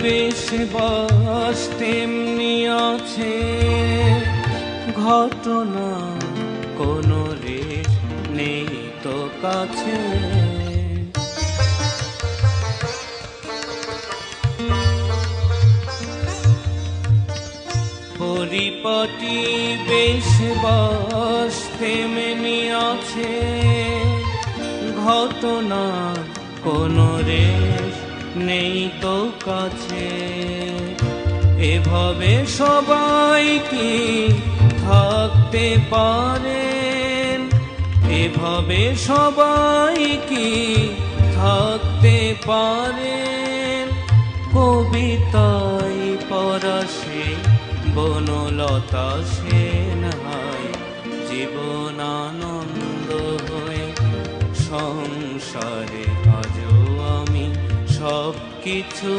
বেশ বাস তেমনি আছে ঘটনা, কোনো রেশ নেই তো কাছে। পরিপাটি বেশ বাস তেমনি আছে ঘটনা, কোনো রেশ নেই তো কাছে। এভাবে সবাই কি থাকতে পারেন, এভাবে সবাই কি থাকতে পারেন। কবিতায় পরশে বনলতা সেন হয় জীবন আনন্দ হয়ে সংসারে। আজও আমি সব কিছু